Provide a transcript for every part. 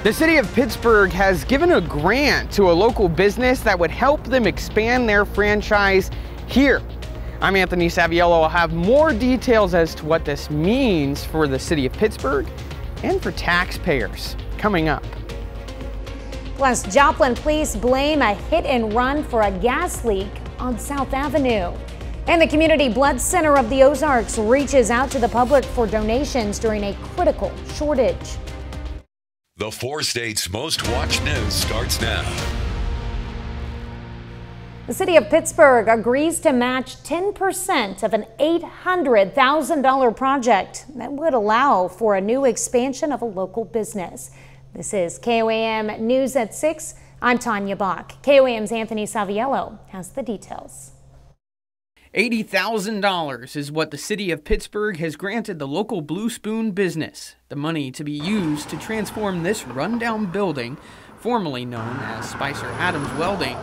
The city of Pittsburgh has given a grant to a local business that would help them expand their franchise here. I'm Anthony Saviello. I'll have more details as to what this means for the city of Pittsburgh and for taxpayers coming up. Plus, Joplin police blame a hit and run for a gas leak on South Avenue. And the Community Blood Center of the Ozarks reaches out to the public for donations during a critical shortage. The 4 states' most watched news starts now. The city of Pittsburgh agrees to match 10% of an $800,000 project that would allow for a new expansion of a local business. This is KOAM News at 6. I'm Tanya Bach. KOAM's Anthony Saviello has the details. $80,000 is what the city of Pittsburgh has granted the local Blue Spoon business. The money to be used to transform this rundown building, formerly known as Spicer Adams Welding,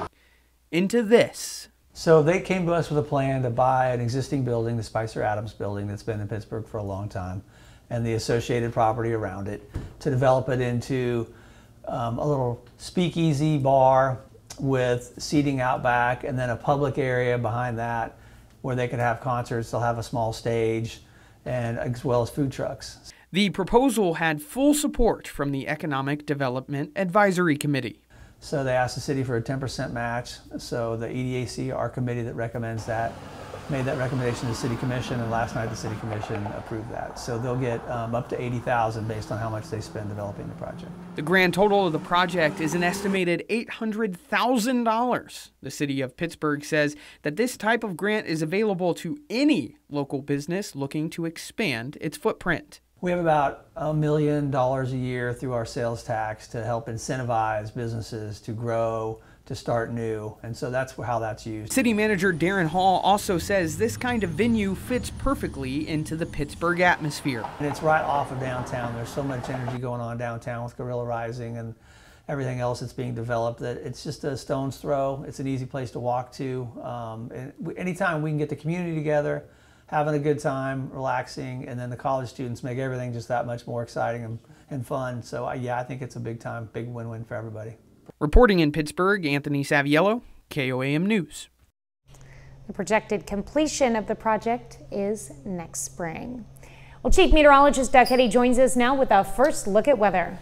into this. So they came to us with a plan to buy an existing building, the Spicer Adams building that's been in Pittsburgh for a long time, and the associated property around it, to develop it into a little speakeasy bar with seating out back and then a public area behind that where they could have concerts. They'll have a small stage and as well as food trucks. The proposal had full support from the Economic Development Advisory Committee. So they asked the city for a 10% match. So the EDAC, our committee that recommends that, made that recommendation to the City Commission, and last night the City Commission approved that. So they'll get up to $80,000 based on how much they spend developing the project. The grand total of the project is an estimated $800,000. The city of Pittsburgh says that this type of grant is available to any local business looking to expand its footprint. We have about $1 million a year through our sales tax to help incentivize businesses to grow, to start new, and so that's how that's used. City Manager Darren Hall also says this kind of venue fits perfectly into the Pittsburgh atmosphere. And it's right off of downtown. There's so much energy going on downtown with Gorilla Rising and everything else that's being developed that it's just a stone's throw. It's an easy place to walk to. And anytime we can get the community together, having a good time, relaxing, and then the college students make everything just that much more exciting and fun. So yeah, I think it's a big win-win for everybody. Reporting in Pittsburgh, Anthony Saviello, KOAM News. The projected completion of the project is next spring. Well, Chief Meteorologist Doug Heddy joins us now with a first look at weather.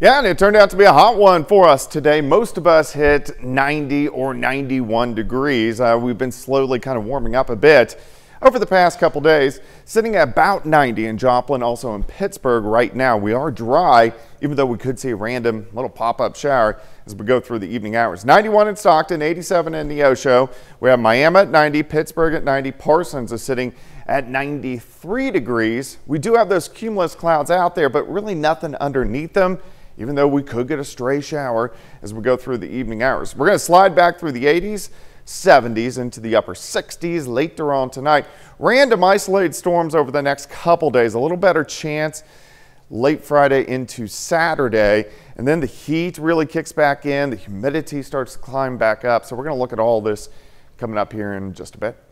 Yeah, and it turned out to be a hot one for us today. Most of us hit 90 or 91 degrees. We've been slowly kind of warming up a bit over the past couple days, sitting at about 90 in Joplin, also in Pittsburgh right now. We are dry, even though we could see a random little pop-up shower as we go through the evening hours. 91 in Stockton, 87 in Neosho. We have Miami at 90, Pittsburgh at 90, Parsons is sitting at 93 degrees. We do have those cumulus clouds out there, but really nothing underneath them, even though we could get a stray shower as we go through the evening hours. We're going to slide back through the 80s. 70s into the upper 60s later on tonight. Random isolated storms over the next couple days. A little better chance late Friday into Saturday. And then the heat really kicks back in. The humidity starts to climb back up. So we're going to look at all this coming up here in just a bit.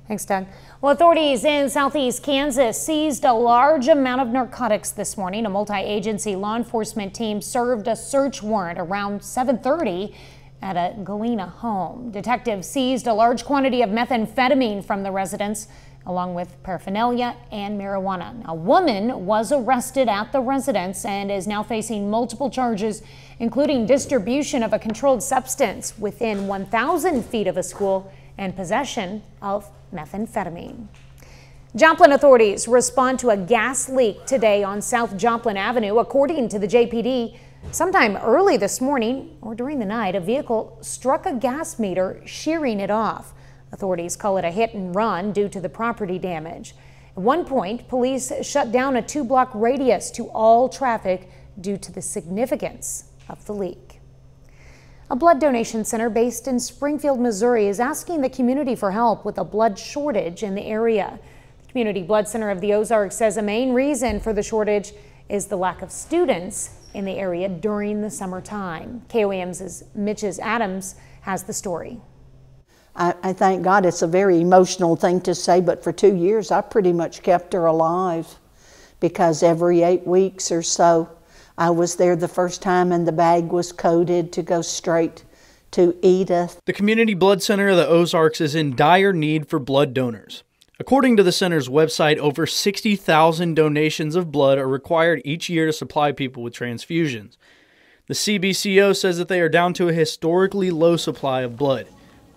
Thanks, Doug. Well, authorities in southeast Kansas seized a large amount of narcotics this morning. A multi-agency law enforcement team served a search warrant around 7:30 at a Galena home. Detectives seized a large quantity of methamphetamine from the residence, along with paraphernalia and marijuana. A woman was arrested at the residence and is now facing multiple charges, including distribution of a controlled substance within 1,000 feet of a school and possession of methamphetamine. Joplin authorities respond to a gas leak today on South Joplin Avenue. According to the JPD, sometime early this morning or during the night, a vehicle struck a gas meter, shearing it off. Authorities call it a hit and run due to the property damage. At one point, police shut down a 2-block radius to all traffic due to the significance of the leak. A blood donation center based in Springfield, Missouri is asking the community for help with a blood shortage in the area. The Community Blood Center of the Ozarks says a main reason for the shortage is the lack of students in the area during the summertime. KOAM's Mitch's Adams has the story. I thank God. It's a very emotional thing to say, but for 2 years I pretty much kept her alive because every 8 weeks or so I was there the first time and the bag was coded to go straight to Edith. The Community Blood Center of the Ozarks is in dire need for blood donors. According to the center's website, over 60,000 donations of blood are required each year to supply people with transfusions. The CBCO says that they are down to a historically low supply of blood,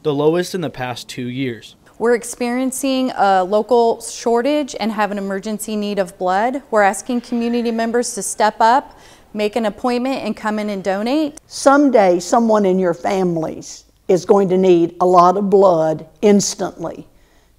the lowest in the past 2 years. We're experiencing a local shortage and have an emergency need of blood. We're asking community members to step up, make an appointment, and come in and donate. Someday, someone in your families is going to need a lot of blood instantly,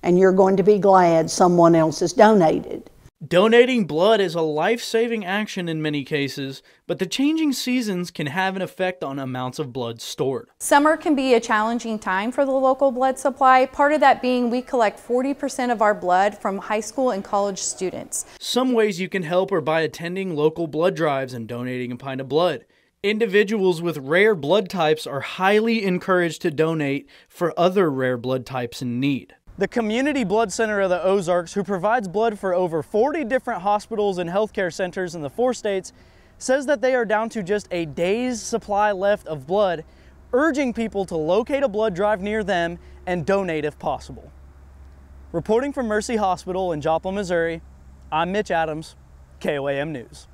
and you're going to be glad someone else has donated. Donating blood is a life-saving action in many cases, but the changing seasons can have an effect on amounts of blood stored. Summer can be a challenging time for the local blood supply, part of that being we collect 40% of our blood from high school and college students. Some ways you can help are by attending local blood drives and donating a pint of blood. Individuals with rare blood types are highly encouraged to donate for other rare blood types in need. The Community Blood Center of the Ozarks, who provides blood for over 40 different hospitals and healthcare centers in the 4 states, says that they are down to just a day's supply left of blood, urging people to locate a blood drive near them and donate if possible. Reporting from Mercy Hospital in Joplin, Missouri, I'm Mitch Adams, KOAM News.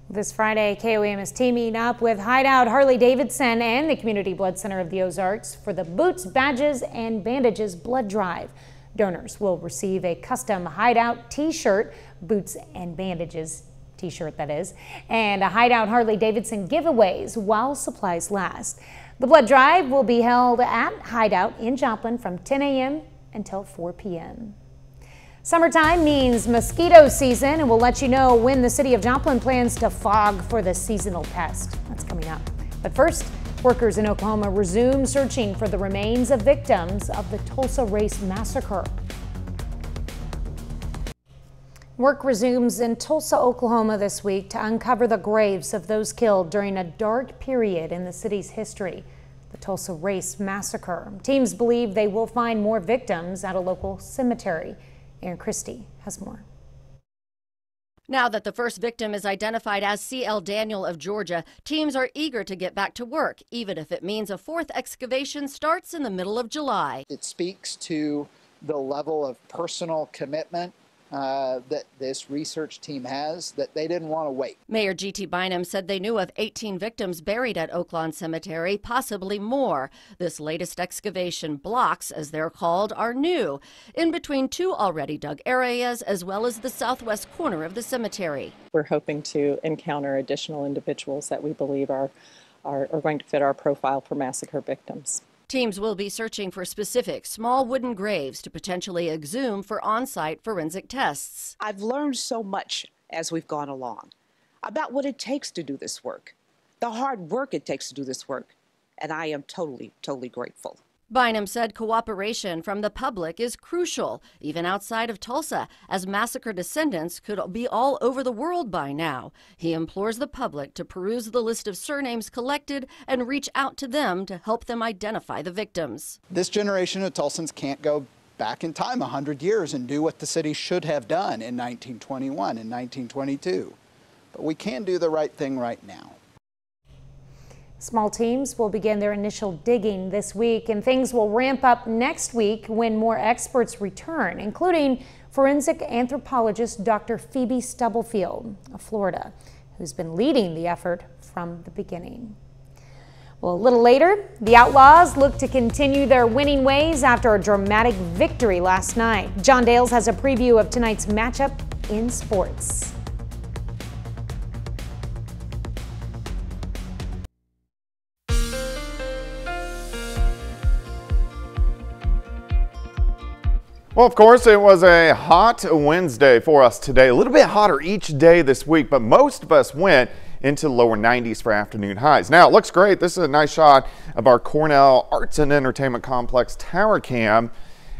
This Friday, KOAM is teaming up with Hideout Harley-Davidson and the Community Blood Center of the Ozarks for the Boots, Badges, and Bandages Blood Drive. Donors will receive a custom Hideout t-shirt, Boots and Bandages t-shirt that is, and a Hideout Harley-Davidson giveaways while supplies last. The blood drive will be held at Hideout in Joplin from 10 a.m. until 4 p.m. Summertime means mosquito season, and we'll let you know when the city of Joplin plans to fog for the seasonal pest. That's coming up. But first, workers in Oklahoma resume searching for the remains of victims of the Tulsa Race Massacre. Work resumes in Tulsa, Oklahoma this week to uncover the graves of those killed during a dark period in the city's history, the Tulsa Race Massacre. Teams believe they will find more victims at a local cemetery. Aaron Christie has more. Now that the first victim is identified as C.L. Daniel of Georgia, teams are eager to get back to work, even if it means a fourth excavation starts in the middle of July. It speaks to the level of personal commitment that this research team has, that they didn't want to wait. Mayor G.T. Bynum said they knew of 18 victims buried at Oaklawn Cemetery, possibly more. This latest excavation, blocks as they're called, are new, in between 2 already dug areas as well as the southwest corner of the cemetery. We're hoping to encounter additional individuals that we believe are going to fit our profile for massacre victims. Teams will be searching for specific small wooden graves to potentially exhume for on-site forensic tests. I've learned so much as we've gone along about what it takes to do this work, the hard work it takes to do this work, and I am totally grateful. Bynum said cooperation from the public is crucial, even outside of Tulsa, as massacre descendants could be all over the world by now. He implores the public to peruse the list of surnames collected and reach out to them to help them identify the victims. This generation of Tulsans can't go back in time 100 years and do what the city should have done in 1921 and 1922. But we can do the right thing right now. Small teams will begin their initial digging this week, and things will ramp up next week when more experts return, including forensic anthropologist Dr. Phoebe Stubblefield of Florida, who's been leading the effort from the beginning. Well, a little later, the Outlaws look to continue their winning ways after a dramatic victory last night. John Dales has a preview of tonight's matchup in sports. Well, of course, it was a hot Wednesday for us today. A little bit hotter each day this week, but most of us went into the lower 90s for afternoon highs. Now, it looks great. This is a nice shot of our Cornell Arts and Entertainment Complex tower cam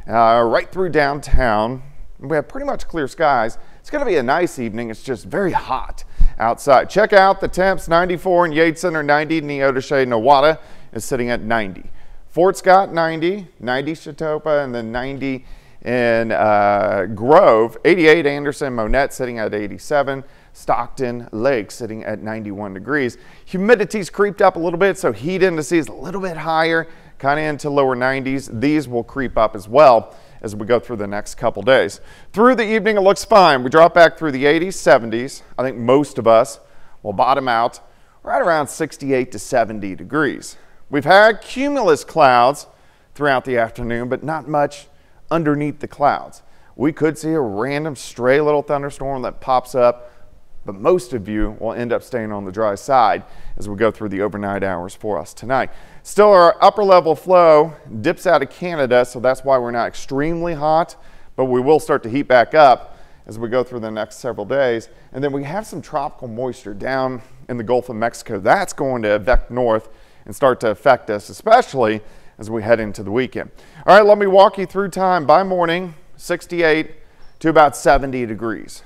right through downtown. We have pretty much clear skies. It's going to be a nice evening. It's just very hot outside. Check out the temps. 94 in Yates Center, 90. Neodesha, Nowata is sitting at 90. Fort Scott, 90. 90 Chautauqua, and then 90 in Grove, 88. Anderson, Monette sitting at 87. Stockton Lake sitting at 91 degrees. Humidity's creeped up a little bit, so heat indices a little bit higher, kind of into lower 90s. These will creep up as well as we go through the next couple days. Through the evening, it looks fine. We drop back through the 80s, 70s. I think most of us will bottom out right around 68 to 70 degrees. We've had cumulus clouds throughout the afternoon, but not much underneath the clouds. We could see a random stray little thunderstorm that pops up, but most of you will end up staying on the dry side as we go through the overnight hours for us tonight. Still, our upper level flow dips out of Canada, so that's why we're not extremely hot, but we will start to heat back up as we go through the next several days. And then we have some tropical moisture down in the Gulf of Mexico. That's going to vect north and start to affect us, especially as we head into the weekend. All right, let me walk you through time. By morning, 68 to about 70 degrees.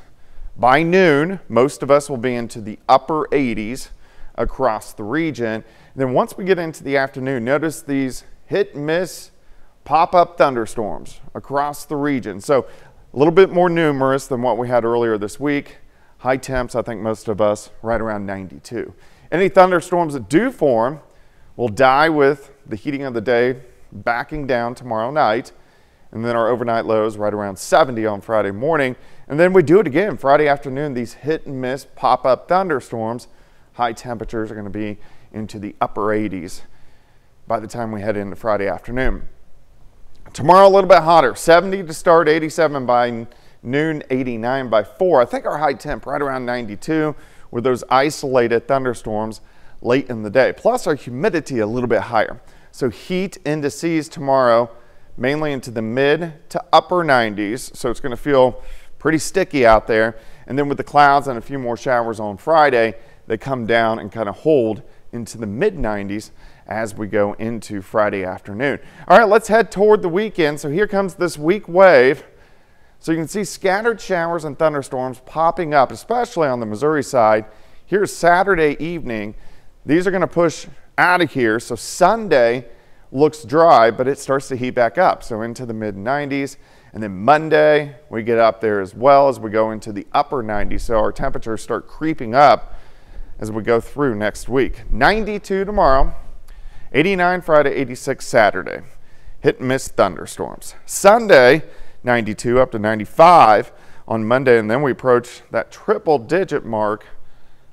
By noon, most of us will be into the upper 80s across the region. And then once we get into the afternoon, notice these hit and miss pop-up thunderstorms across the region. So a little bit more numerous than what we had earlier this week. High temps, I think most of us, right around 92. Any thunderstorms that do form will die with the heating of the day backing down tomorrow night. And then our overnight lows right around 70 on Friday morning. And then we do it again Friday afternoon. These hit and miss pop-up thunderstorms. High temperatures are going to be into the upper 80s by the time we head into Friday afternoon. Tomorrow a little bit hotter, 70 to start, 87 by noon, 89 by 4. I think our high temp right around 92 with those isolated thunderstorms late in the day. Plus our humidity a little bit higher. So heat indices tomorrow mainly into the mid to upper 90s. So it's going to feel pretty sticky out there. And then with the clouds and a few more showers on Friday, they come down and kind of hold into the mid 90s as we go into Friday afternoon. All right, let's head toward the weekend. So here comes this weak wave. So you can see scattered showers and thunderstorms popping up, especially on the Missouri side. Here's Saturday evening. These are going to push out of here. So Sunday looks dry, but it starts to heat back up. So into the mid 90s. And then Monday, we get up there as well as we go into the upper 90s. So our temperatures start creeping up as we go through next week. 92 tomorrow, 89 Friday, 86 Saturday. Hit and miss thunderstorms. Sunday, 92 up to 95 on Monday. And then we approach that triple digit mark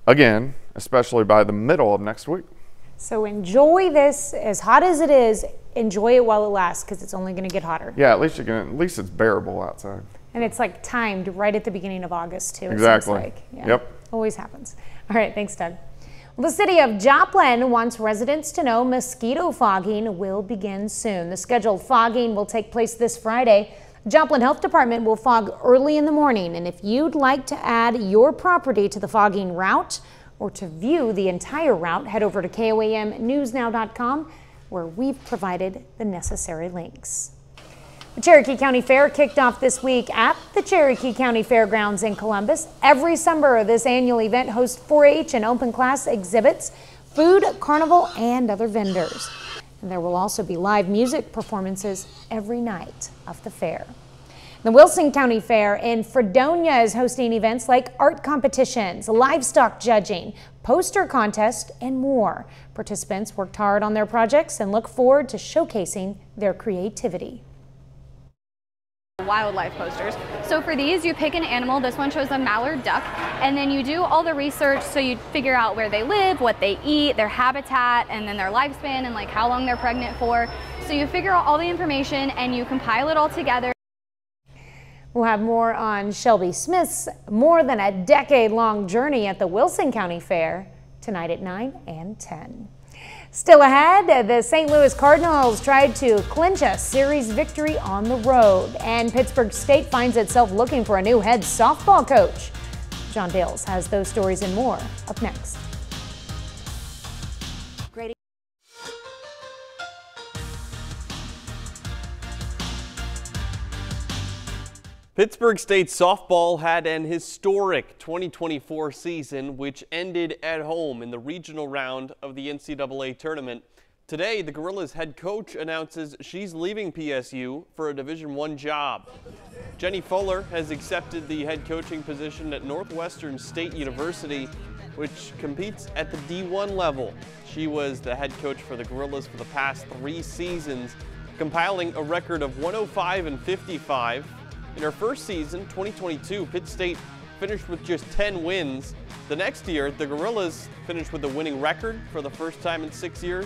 again, especially by the middle of next week. So enjoy this, as hot as it is, enjoy it while it lasts, because it's only going to get hotter. Yeah, at least it's bearable outside. And it's like timed right at the beginning of August too. Exactly. It seems like. Yeah, yep. Always happens. All right, thanks, Doug. Well, the city of Joplin wants residents to know mosquito fogging will begin soon. The scheduled fogging will take place this Friday. Joplin Health Department will fog early in the morning, and if you'd like to add your property to the fogging route or to view the entire route, head over to KOAMnewsnow.com, where we've provided the necessary links. The Cherokee County Fair kicked off this week at the Cherokee County Fairgrounds in Columbus. Every summer, this annual event hosts 4-H and open class exhibits, food, carnival, and other vendors. And there will also be live music performances every night of the fair. The Wilson County Fair in Fredonia is hosting events like art competitions, livestock judging, poster contest, and more. Participants worked hard on their projects and look forward to showcasing their creativity. Wildlife posters. So for these, you pick an animal. This one shows a mallard duck, and then you do all the research. So you figure out where they live, what they eat, their habitat, and then their lifespan, and like how long they're pregnant for. So you figure out all the information and you compile it all together. We'll have more on Shelby Smith's more than a decade-long journey at the Wilson County Fair tonight at 9 and 10. Still ahead, the St. Louis Cardinals tried to clinch a series victory on the road, and Pittsburgh State finds itself looking for a new head softball coach. John Dales has those stories and more up next. Pittsburgh State softball had an historic 2024 season, which ended at home in the regional round of the NCAA tournament. Today, the Gorillas head coach announces she's leaving PSU for a Division I job. Jenny Fuller has accepted the head coaching position at Northwestern State University, which competes at the D1 level. She was the head coach for the Gorillas for the past 3 seasons, compiling a record of 105 and 55. In her first season, 2022, Pitt State finished with just 10 wins. The next year, the Gorillas finished with a winning record for the first time in 6 years.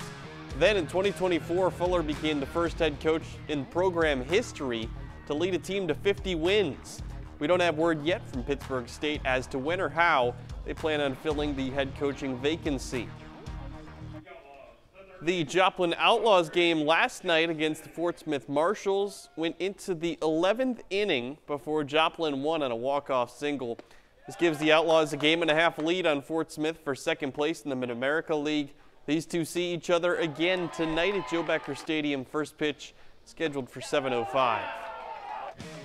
Then in 2024, Fuller became the first head coach in program history to lead a team to 50 wins. We don't have word yet from Pittsburgh State as to when or how they plan on filling the head coaching vacancy. The Joplin Outlaws game last night against the Fort Smith Marshals went into the 11th inning before Joplin won on a walk-off single. This gives the Outlaws a 1.5 game lead on Fort Smith for second place in the Mid-America League. These two see each other again tonight at Joe Becker Stadium. First pitch scheduled for 7:05.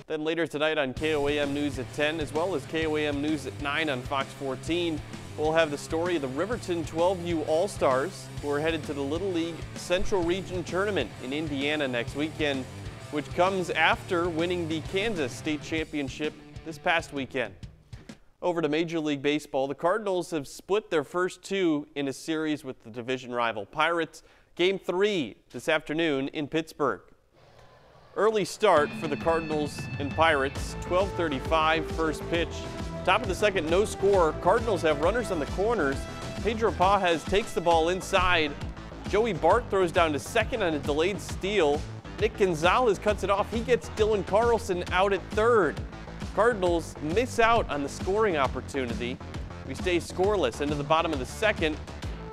Then later tonight on KOAM News at 10, as well as KOAM News at 9 on Fox 14, we'll have the story of the Riverton 12U All-Stars, who are headed to the Little League Central Region Tournament in Indiana next weekend, which comes after winning the Kansas State Championship this past weekend. Over to Major League Baseball, the Cardinals have split their first 2 in a series with the division rival Pirates. Game 3 this afternoon in Pittsburgh. Early start for the Cardinals and Pirates, 12:35 first pitch. Top of the second, no score. Cardinals have runners on the corners. Pedro Pajes takes the ball inside. Joey Bart throws down to second on a delayed steal. Nick Gonzalez cuts it off. He gets Dylan Carlson out at third. Cardinals miss out on the scoring opportunity. We stay scoreless into the bottom of the second.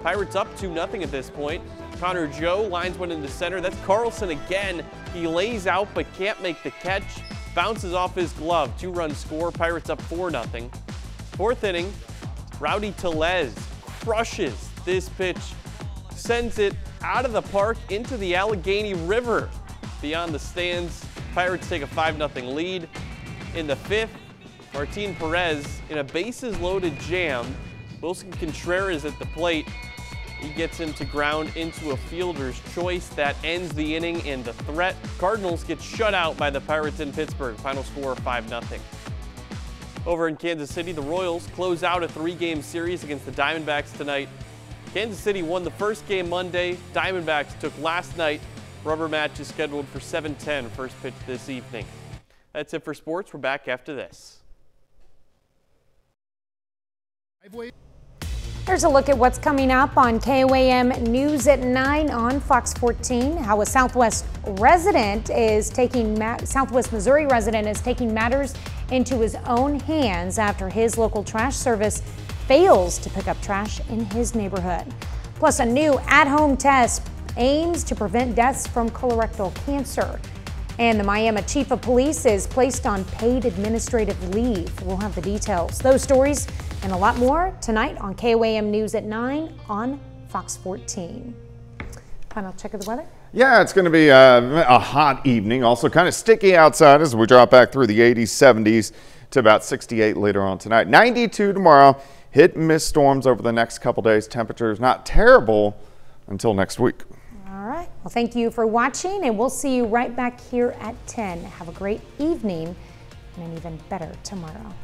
Pirates up 2-0 at this point. Connor Joe lines one into center. That's Carlson again. He lays out but can't make the catch. Bounces off his glove. 2-run score. Pirates up 4-0. Fourth inning, Rowdy Tellez crushes this pitch. Sends it out of the park into the Allegheny River. Beyond the stands, Pirates take a 5-0 lead. In the fifth, Martin Perez in a bases-loaded jam. Wilson Contreras at the plate. He gets him to ground into a fielder's choice. That ends the inning and the threat. Cardinals get shut out by the Pirates in Pittsburgh. Final score 5-0. Over in Kansas City, the Royals close out a 3-game series against the Diamondbacks tonight. Kansas City won the first game Monday. Diamondbacks took last night. Rubber match is scheduled for 7:10, first pitch this evening. That's it for sports. We're back after this. Here's a look at what's coming up on KOAM News at 9 on Fox 14. How a Southwest Missouri resident is taking matters into his own hands after his local trash service fails to pick up trash in his neighborhood. Plus, a new at-home test aims to prevent deaths from colorectal cancer. And the Miami Chief of Police is placed on paid administrative leave. We'll have the details. Those stories and a lot more tonight on KOAM News at 9 on Fox 14. Final check of the weather. Yeah, it's going to be a hot evening. Also kind of sticky outside as we drop back through the 80s, 70s to about 68 later on tonight. 92 tomorrow. Hit and miss storms over the next couple days. Temperatures not terrible until next week. All right. Well, thank you for watching, and we'll see you right back here at 10. Have a great evening and an even better tomorrow.